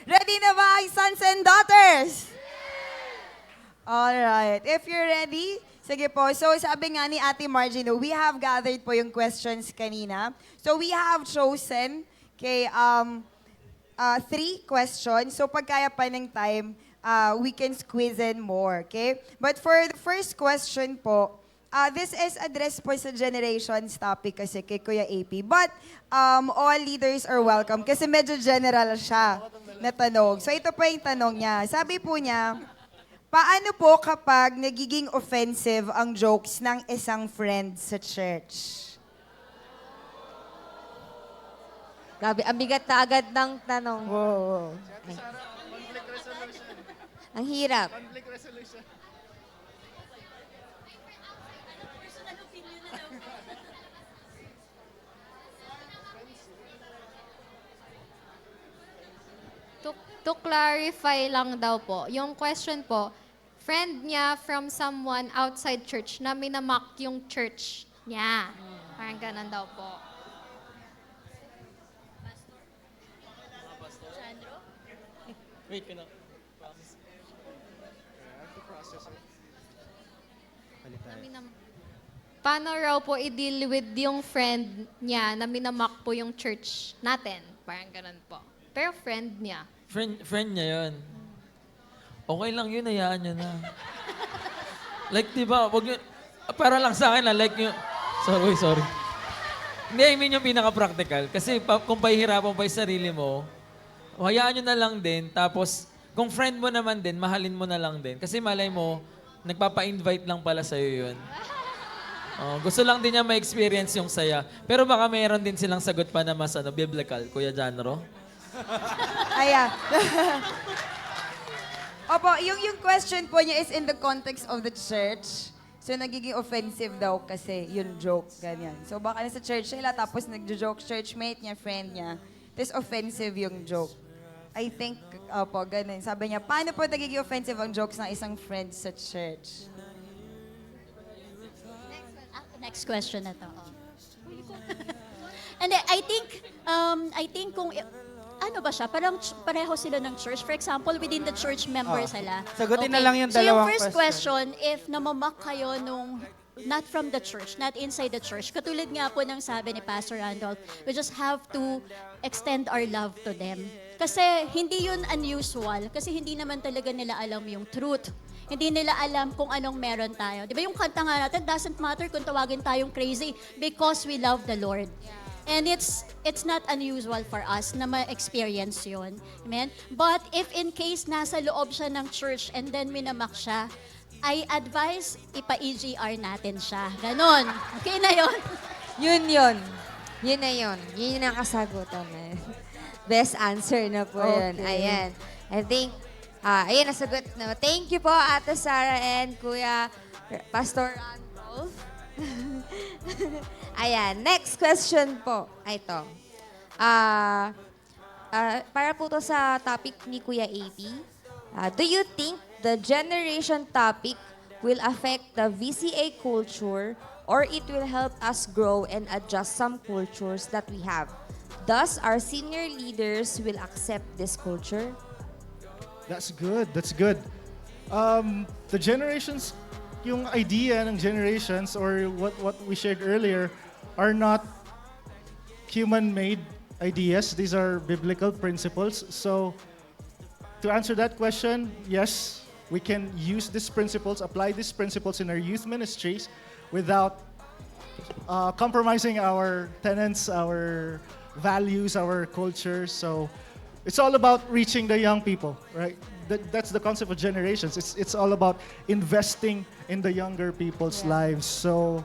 Ready na ba ang sons and daughters? Alright. If you're ready, sige po. So sabi nga ni Ate Margie, no, we have gathered po yung questions kanina. So we have chosen three questions. So pag kaya pa ng time, we can squeeze in more, okay? But for the first question po, this is addressed po sa generations topic kasi kay Kuya AP. But all leaders are welcome kasi medyo general siya na tanong. So ito po yung tanong niya. Sabi po niya, paano po kapag nagiging offensive ang jokes ng isang friend sa church? Grabe, ang bigat na agad ng tanong. Wow. Ang hirap. To clarify lang daw po, yung question po, friend niya from someone outside church na minamak yung church niya. Parang ganun daw po. Wait, can I? Paano raw po i-deal with yung friend niya na minamak po yung church natin? Parang ganun po. Pero friend niya. Friend niya yun. Okay lang yun, hayaan niya na. Like, di ba, wag yun, para lang sa akin, like yung, sorry. Hindi, I mean yung pinaka-practical. Kasi kung pahihirapan pa yung sarili mo, hayaan nyo na lang din. Tapos, kung friend mo naman din, mahalin mo na lang din. Kasi malay mo, nagpapa-invite lang pala sa'yo yun. Gusto lang din niya ma-experience yung saya. Pero baka mayroon din silang sagot pa na mas biblical, Kuya Janro. Ayan. Opo, yung question po niya is in the context of the church. So, nagiging offensive daw kasi yung joke, ganyan. So, baka nasa church sila, tapos nagjo-joke churchmate niya, friend niya. Tapos offensive yung joke. I think, opo, ganun. Sabi niya, paano po nagiging offensive ang jokes ng isang friend sa church? Next question na to. And I think kung ano ba siya, parang pareho sila ng church. For example, within the church members sila. Sagutin na lang yung So yung dalawang first question, if namamak kayo nung not from the church, not inside the church, katulad nga po ng sabi ni Pastor Randolph, we just have to extend our love to them. Kasi hindi yun unusual, kasi hindi naman talaga nila alam yung truth. Hindi nila alam kung anong meron tayo. Di ba yung kanta nga natin, doesn't matter kung tawagin tayong crazy because we love the Lord. And it's not unusual for us na ma-experience yun. Amen? But if in case nasa loob siya ng church and then minamak siya, I advise ipa-EGR natin siya. Ganon. Okay na yun? Yun. Yun na yun. Yun yung nakasagutan na yun. Best answer na po yun. Okay. Ayan. I think, ayan, nasagot na. Thank you po, Ate Sarah and Kuya Pastor Randolph. Ayan, next question po. Ito. Para po to sa topic ni Kuya AP. Do you think the generation topic will affect the VCA culture or it will help us grow and adjust some cultures that we have? Thus, our senior leaders will accept this culture? That's good. The generations, yung idea ng generations or what we shared earlier are not human-made ideas. These are biblical principles. So, to answer that question, yes, we can use these principles, apply these principles in our youth ministries without compromising our tenets, our values, our culture. So, it's all about reaching the young people, right? That's the concept of generations. It's all about investing in the younger people's lives. So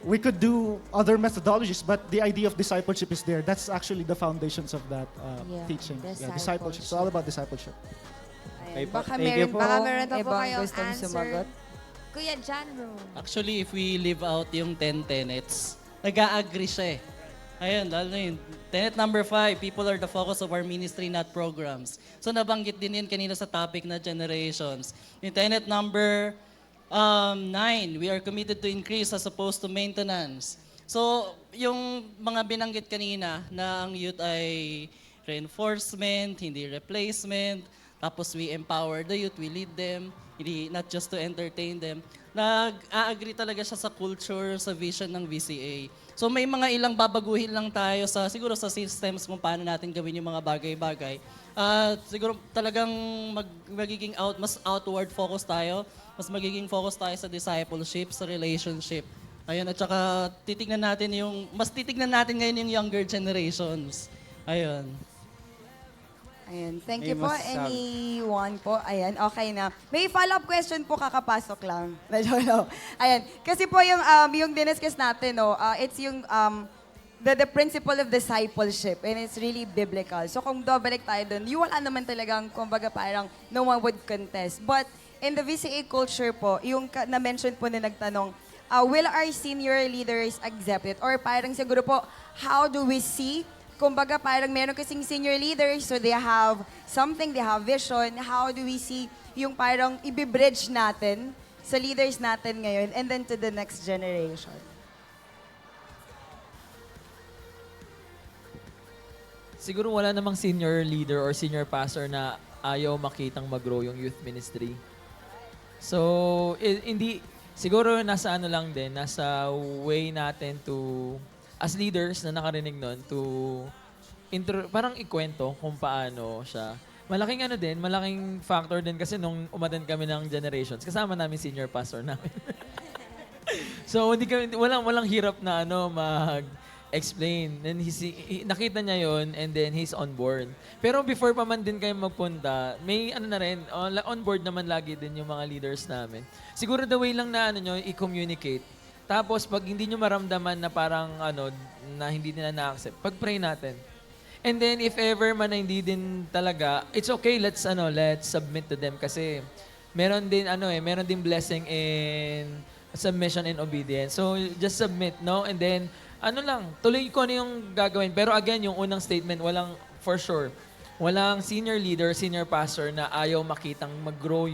we could do other methodologies, but the idea of discipleship is there. That's actually the foundations of that teaching. Discipleship. It's all about discipleship. Ayan. Baka Thank meron you po. po Baka meron pa po ibang kayong gustong answer. sumagot. Kuya Janro. Actually, if we live out yung 10 tenets, nag-a-agree siya eh. Ayun, lalo na yun. Tenet number 5, people are the focus of our ministry, not programs. So nabanggit din yun kanina sa topic na generations. Yung tenet number 9, we are committed to increase as opposed to maintenance. So yung mga binanggit kanina na ang youth ay reinforcement, hindi replacement. Tapos we empower the youth, we lead them, hindi, not just to entertain them. Nag-a-agree talaga siya sa culture, sa vision ng VCA. So may mga ilang babaguhin lang tayo siguro sa systems kung paano natin gawin yung mga bagay-bagay. Siguro talagang magiging mas outward focus tayo, mas magiging focus tayo sa discipleship, sa relationship. Ayun, at saka mas titignan natin ngayon yung younger generations. Ayun. Ayan, thank May you po. masasabi. Anyone po? Ayan, okay na. May follow-up question po, kakapasok lang. Medyo no. Ayan, kasi po yung diniscuss natin, no, it's yung the principle of discipleship and it's really biblical. So kung dobalik tayo dun, yung wala naman talagang, kumbaga parang no one would contest. But in the VCA culture po, yung na-mention po na nagtanong, will our senior leaders accept it? Or parang siguro po, how do we see? Kumbaga parang meron kasing senior leaders, so they have something, they have vision. How do we see yung parang ibibridge natin sa leaders natin ngayon and then to the next generation? Siguro wala namang senior leader or senior pastor na ayaw makitang mag-grow yung youth ministry. So, hindi, siguro nasa ano lang din, nasa way natin to, as leaders na nakarinig nun, to parang ikwento kung paano siya. Malaking ano din, malaking factor din kasi nung umattend kami ng generations, kasama namin senior pastor namin. So, walang hirap na mag-explain. Then nakita niya yon and then he's on board. Pero before pa man din kayo magpunta, may na rin, on board naman lagi din yung mga leaders namin. Siguro the way lang na nyo, i-communicate. Tapos pag hindi nyo maramdaman na parang na hindi nila na-accept, pag-pray natin. And then if ever man na hindi din talaga, it's okay, let's submit to them kasi meron din blessing in submission and obedience. So just submit, no? And then tuloy ko yung gagawin. Pero again, yung unang statement, for sure, walang senior leader, senior pastor na ayaw makitang mag-grow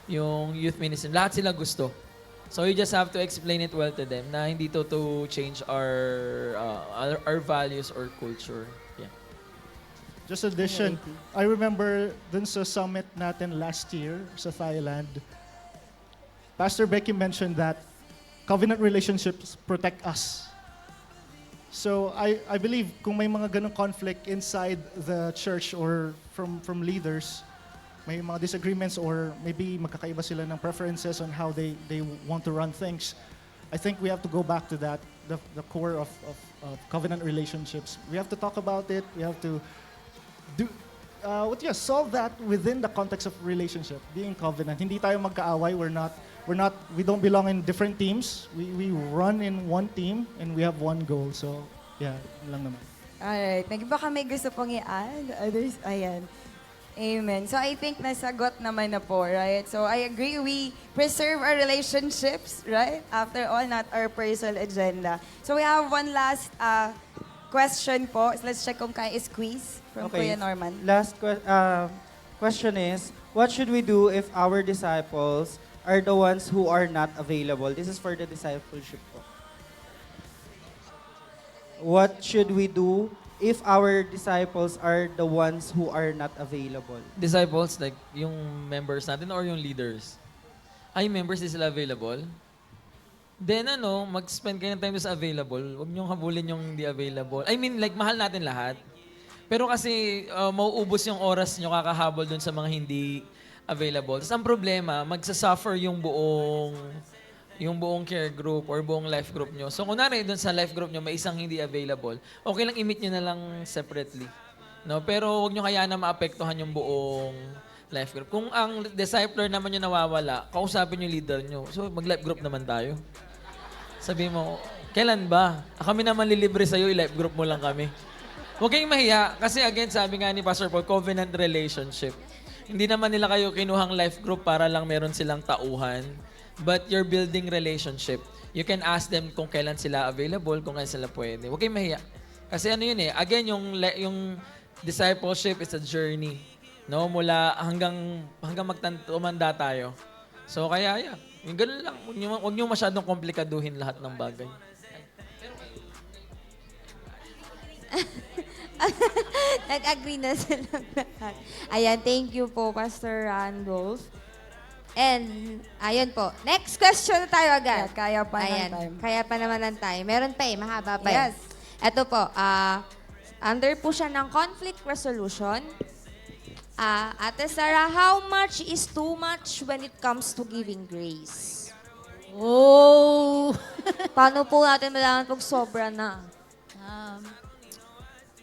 yung youth ministry. Lahat sila gusto. So you just have to explain it well to them na hindi to change our values or culture. Yeah. Just addition, I remember dun sa summit natin last year sa Thailand, Pastor Becky mentioned that covenant relationships protect us. So I believe kung may mga ganong conflict inside the church or from leaders, may mga disagreements or maybe magkakaiba sila ng preferences on how they want to run things, I think we have to go back to that, the core of covenant relationships. We have to talk about it. We have to solve that within the context of relationship, being covenant. Hindi tayo magkaaway. We don't belong in different teams. We run in one team and we have one goal. So, yeah, yun lang naman. Alright, baka may gusto pong i-add? Others, ayan. Amen. So I think nasagot naman na po, right? So I agree, we preserve our relationships, right? After all, not our personal agenda. So we have one last question po. So let's check kung kaya squeeze from Kuya Norman. Last question is, what should we do if our disciples are the ones who are not available? This is for the discipleship po. What should we do if our disciples are the ones who are not available? Disciples, like yung members natin or yung leaders? Ay, members, di sila available? Then mag-spend kayo ng time sa available. Huwag niyong habulin yung hindi available. I mean, like, mahal natin lahat. Pero kasi mauubos yung oras niyo kakahabol dun sa mga hindi available. Tapos ang problema, magsasuffer yung buong care group or buong life group nyo. So, kunwari, doon sa life group nyo, may isang hindi available, okay lang i-meet nyo na lang separately. No? Pero huwag nyo kaya na maapektuhan yung buong life group. Kung ang discipler naman nyo nawawala, kausapin yung leader nyo. So, mag-life group naman tayo. Sabi mo, kailan ba? Kami naman lilibre sa'yo, i-life group mo lang kami. Huwag kayong mahiya. Kasi again, sabi nga ni Pastor Paul, covenant relationship. Hindi naman nila kayo kinuhang life group para lang meron silang tauhan. But you're building relationship. You can ask them kung kailan sila available, kung kailan sila pwede. Huwag kayong mahiya. Kasi again, yung discipleship is a journey. No? Mula hanggang tumanda tayo. So kaya, yung ganun lang. Huwag nyo masyadong komplikaduhin lahat ng bagay. Nag-agree na silang lahat. Ayan, thank you po, Pastor Randolph. And, ayun po. Next question na tayo agad. Yeah, kaya pa ng Ayan, time. Kaya pa naman ng time. Meron pa eh, mahaba pa Yes. Ito po, under po siya ng conflict resolution. Ate Sarah, how much is too much when it comes to giving grace? Oh! Paano po natin malaman pag sobra na? Um,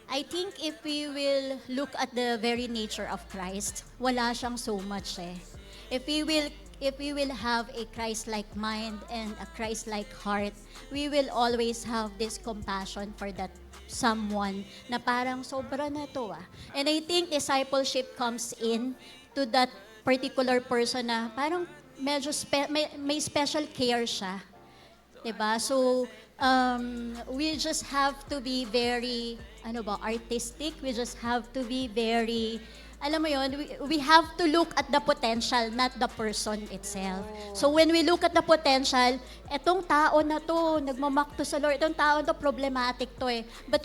I think if we will look at the very nature of Christ, wala siyang so much eh. If we will have a Christ-like mind and a Christ-like heart, we will always have this compassion for that someone na parang sobra na to ah. And I think discipleship comes in to that particular person na parang medyo may special care siya. 'Di ba? So, we just have to be very, artistic. We just have to be very, alam mo yun, we have to look at the potential, not the person itself. So when we look at the potential, etong tao na to, nagmamak to sa Lord, etong tao to, problematic to eh. But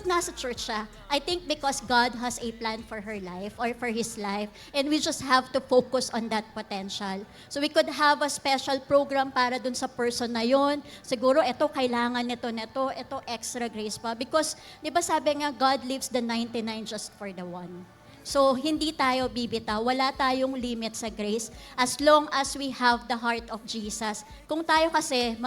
nasa church siya? I think because God has a plan for her life or for his life, and we just have to focus on that potential. So we could have a special program para dun sa person na yon. Siguro, eto kailangan nito, eto extra grace pa. Because, di ba sabi nga, God leaves the 99 just for the one. So, hindi tayo bibitaw. Wala tayong limit sa grace as long as we have the heart of Jesus. Kung tayo kasi,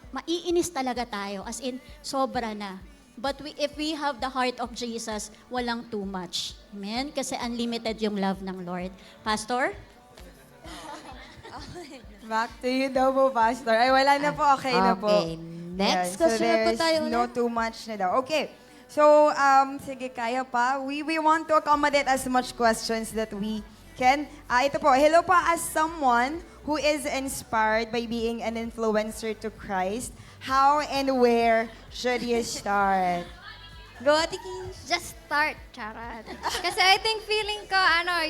maiinis talaga tayo. As in, sobra na. But if we have the heart of Jesus, walang too much. Amen? Kasi unlimited yung love ng Lord. Pastor? Back to you daw po, Pastor. Ay, wala na po. Okay na po. Okay. Next question na po there's tayo no ulit. too much na daw. Okay. So, sige, kaya pa. We want to accommodate as much questions that we can. Ito po, hello po, as someone who is inspired by being an influencer to Christ, how and where should you start? Go, Ate Kish. Just start, charot. Kasi I think feeling ko,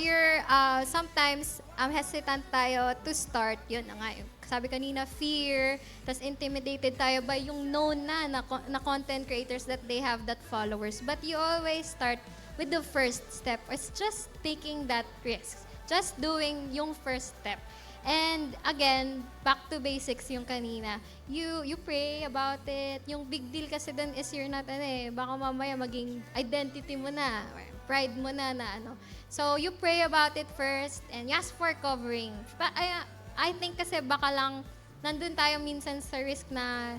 you're sometimes hesitant tayo to start. Yun na nga, yung sabi kanina, fear, tas intimidated tayo by yung known na content creators that they have that followers. But you always start with the first step. It's just taking that risk. Just doing yung first step. And again, back to basics yung kanina. You pray about it. Yung big deal kasi dun is you're not, baka mamaya maging identity mo na, or pride mo na. So, you pray about it first and you ask for covering. I think kasi baka lang nandun tayo minsan sa risk na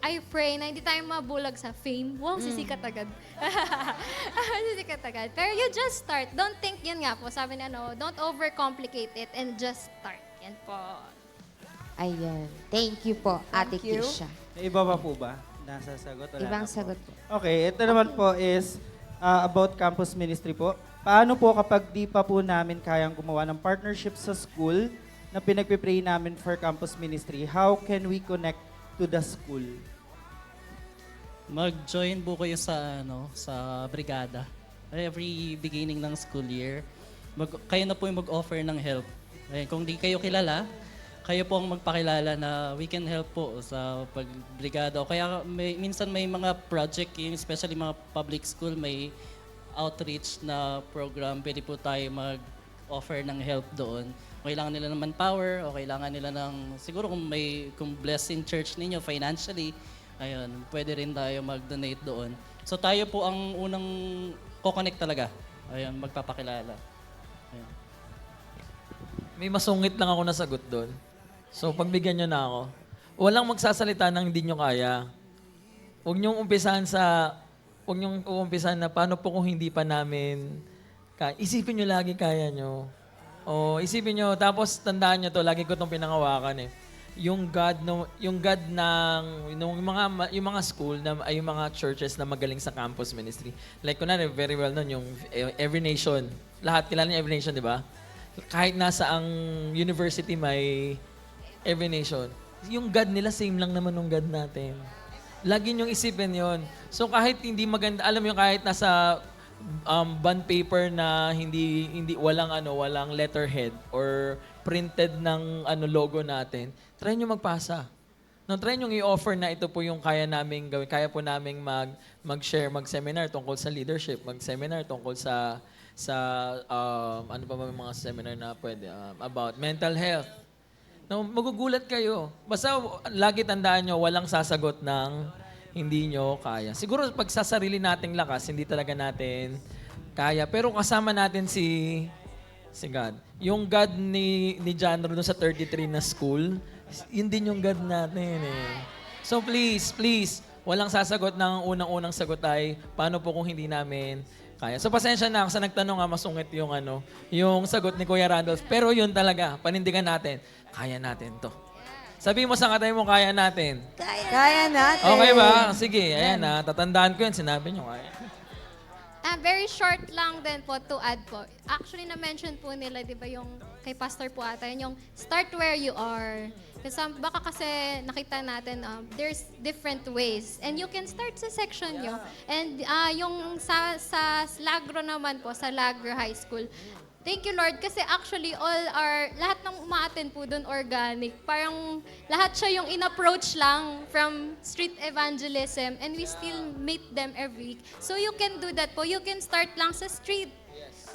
I pray na hindi tayo mabulag sa fame. Wow, sisikat agad. Sisikat agad. Pero you just start. Don't think, yun nga po, sabi na don't overcomplicate it and just start. Yan po. Ayan. Thank you po, Ate Thank you. Kisha. May iba pa po ba? Nasa sagot? Wala Ibang na po. sagot po. Okay, ito naman po is about campus ministry po. Paano po kapag di pa po namin kayang gumawa ng partnership sa school na pinagpipray namin for campus ministry? How can we connect to the school? Mag-join po kayo sa brigada. Every beginning ng school year, kayo na po yung mag-offer ng help. Ayan, kung di kayo kilala, kayo po ang magpakilala na we can help po sa pagbrigada. O kaya minsan may mga project, especially mga public school, may outreach na program, pwede po tayo mag-offer ng help doon. Kung kailangan nila ng manpower o kailangan nila ng, siguro kung blessing church ninyo financially, ayun, pwede rin tayo mag-donate doon. So tayo po ang unang ko-connect talaga. Ayun, magpapakilala. Ayun. May masungit lang ako nasagot doon. So, pagbigyan nyo na ako. Walang magsasalita ng hindi nyo kaya. Huwag nyo umpisahan na paano po kung hindi pa namin kaya. Isipin nyo lagi kaya nyo. O, isipin nyo, tapos tandaan nyo to, lagi ko itong pinangawakan eh. Yung mga school ay yung mga churches na magaling sa campus ministry. Like kunwari, very well known yung Every Nation. Lahat kilala niyo Every Nation, di ba? Kahit nasa ang university may Every Nation. Yung God nila same lang naman ng God natin. Lagi niyong isipin yon. So kahit hindi maganda, alam mo yung kahit nasa bond paper na hindi walang letterhead or printed ng logo natin, try nyo magpasa. No, try nyo i-offer na ito po yung kaya naming gawin. Kaya po naming mag-share, mag-seminar tungkol sa leadership, mag-seminar tungkol sa ano pa ba yung mga seminar na pwede, about mental health. No, magugulat kayo. Basta lagi tandaan nyo, walang sasagot ng hindi nyo kaya. Siguro pag sa sarili nating lakas, hindi talaga natin kaya. Pero kasama natin si God. Yung God ni John Ron sa 33 na school, yun din yung God natin eh. So please, walang sasagot ng unang-unang sagot ay paano po kung hindi namin kaya. So pasensya na ako sa nagtanong masungit yung yung sagot ni Kuya Randolph. Pero yun talaga, panindigan natin, kaya natin to. Sabi mo sa katay mo, kaya natin. Kaya natin. Okay ba? Sige, ayan na. Tatandaan ko yun, sinabi nyo kaya. Very short lang din po to add po. Actually, na-mention po nila, di ba, yung kay Pastor po ata, yung start where you are. Kasi baka kasi nakita natin, there's different ways. And you can start sa section nyo. And yung sa Lagro naman po, sa Lagro High School, thank you, Lord, kasi actually lahat ng umaattend po doon organic. Parang lahat siya yung in-approach lang from street evangelism and we still meet them every week. So you can do that po. You can start lang sa street.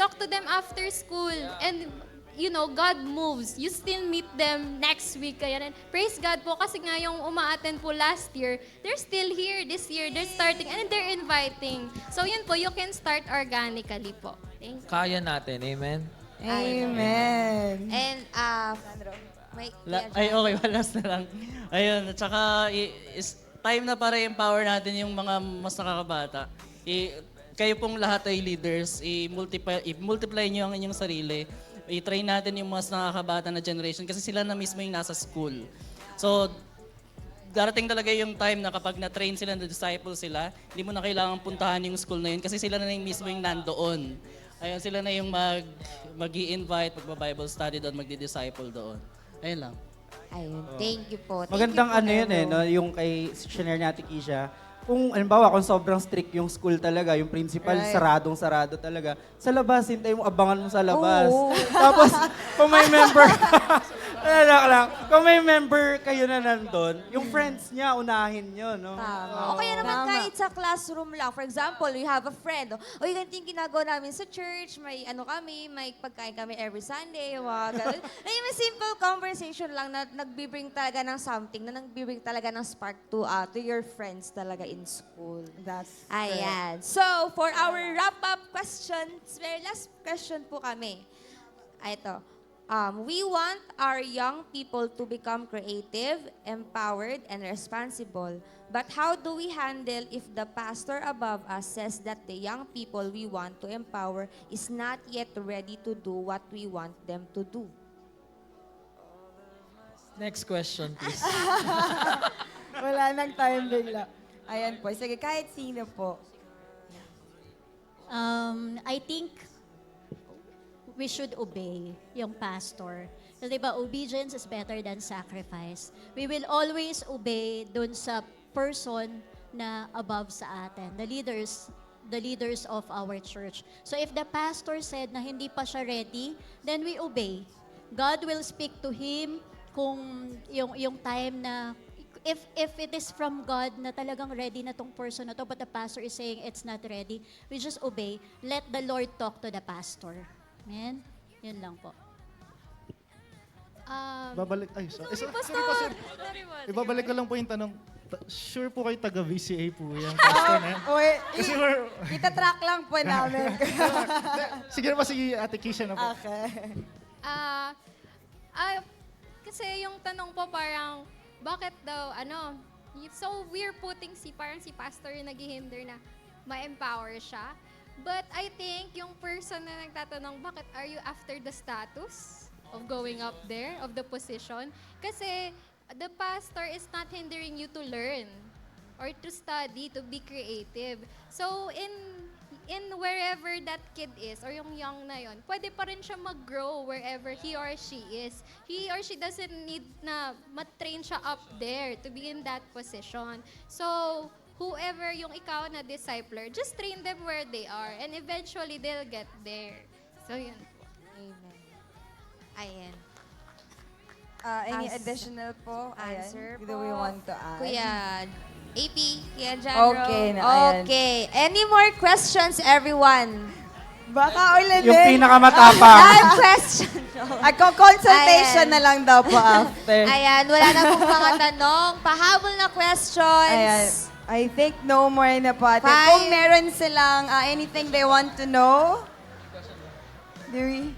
Talk to them after school. And you know, God moves. You still meet them next week. Kaya rin, praise God po kasi nga yung umaattend po last year, they're still here this year. They're starting and they're inviting. So yun po, you can start organically po. Thank you. Kaya natin, amen? Amen. And, may, Ay, okay, last na lang. Ayun, at saka is time na para empower natin yung mga mas nakakabata. Kayo pong lahat ay leaders, i-multiply nyo ang inyong sarili. I-train natin yung mas nakakabata na generation kasi sila na mismo yung nasa school. So, darating talaga yung time na kapag na-train sila, na-disciple sila, hindi mo na kailangan puntahan yung school na yun kasi sila na yung mismo yung nandoon. Ayun, sila na yung mag-i-invite, magba-Bible study doon, magdi-disciple doon. Ayun lang. Ayun, thank you po. Thank Magandang you po, ano yun eh, Errol. no? Yung kay share ni Ate Kisha. Kung, halimbawa, kung sobrang strict yung school talaga, yung principal, Right. saradong-sarado talaga, sa labas, hintay mo, abangan mo sa labas. Oo. Tapos, kung may member, kung may member kayo na nandun, yung friends niya, unahin nyo, no? Tama. O kaya naman Tama. kahit sa classroom lang. For example, you have a friend. O yung ganito yung ginagawa namin sa church. May may pagkain kami every Sunday. Yung mga ganun. Ay, may simple conversation lang na nagbibring talaga ng something, na nagbibring talaga ng spark to your friends talaga in school. That's Ayan. So, for our wrap-up questions, very last question po kami. Ito. We want our young people to become creative, empowered, and responsible. But how do we handle if the pastor above us says that the young people we want to empower is not yet ready to do what we want them to do? Next question, please. Wala nang time bigla. Ayan po. Sige, kahit sino po. I think we should obey yung pastor. Kasi diba, obedience is better than sacrifice. We will always obey dun sa person na above sa atin, the leaders of our church. So if the pastor said na hindi pa siya ready, then we obey. God will speak to him kung yung time na if it is from God na talagang ready na tong person na to, but the pastor is saying it's not ready, we just obey. Let the Lord talk to the pastor. Amen? Yun lang po. Babalik, ay, sorry. Sorry, Sorry, Pastor. Pastor. Sorry, Pastor. Ibabalik ko lang po yung tanong. Sure po kayo taga-VCA po yan, Pastor na yan? Uy, Kasi we're... itatrack lang po namin. Sige na pa, si Ate Kisha na po. Okay. Kasi yung tanong po parang, bakit daw, so we're putting parang si pastor yung naghihinder na ma-empower siya. But I think yung person na nagtatanong, bakit are you after the status of going up there, of the position? Kasi the pastor is not hindering you to learn or to study, to be creative. So in wherever that kid is or yung young na yon, pwede pa rin siya mag-grow wherever he or she is. He or she doesn't need na matrain siya up there to be in that position. So whoever yung ikaw na discipler, just train them where they are and eventually they'll get there. So yun po. Amen. Ayan. Any As- additional po? Ayan. answer Do po? we want to add? Kuya AP, Kuya Janro. Okay na, ayan. Okay. Any more questions, everyone? Baka ulit Yung din. pinakamatapang. Live question. Consultation Ayan. na lang daw po after. Ayan, wala na pong mga tanong. Pahabol na questions. Ayan. I think no more na po ate. Five. Kung meron silang anything they want to know. Do we?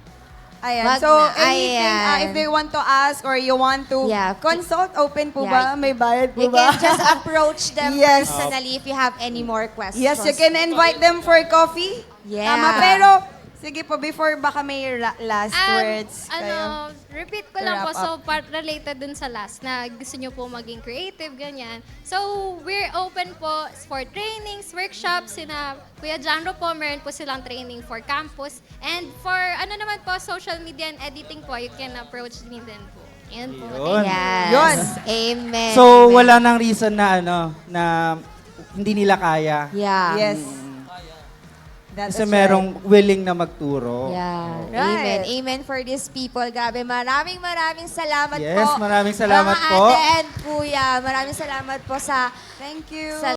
Ayan. Wag So, na. anything Ayan. if they want to ask or you want to Yeah. consult, open po Yeah. ba? May bayad po You ba? can just approach them Yes. personally if you have any more questions. Yes, you can invite them for coffee. Yeah. Tama, pero sige po, before baka may last words kayo. Repeat ko lang po, Wrap so part related dun sa last na gusto nyo po maging creative, ganyan. So, we're open po for trainings, workshops, sina Kuya Janro po, meron po silang training for campus. And for ano naman po, social media and editing po, you can approach me din po. Yan po. Yun. Yes. Yun. Amen. So, Amen. wala nang reason na na hindi nila kaya. Yeah. Yes. That's Kasi right. merong willing na magturo. Yeah. Right. Amen. Amen for these people. Grabe, maraming salamat Yes, po. maraming salamat mga po. ate and kuya. Maraming salamat po sa Thank you. sa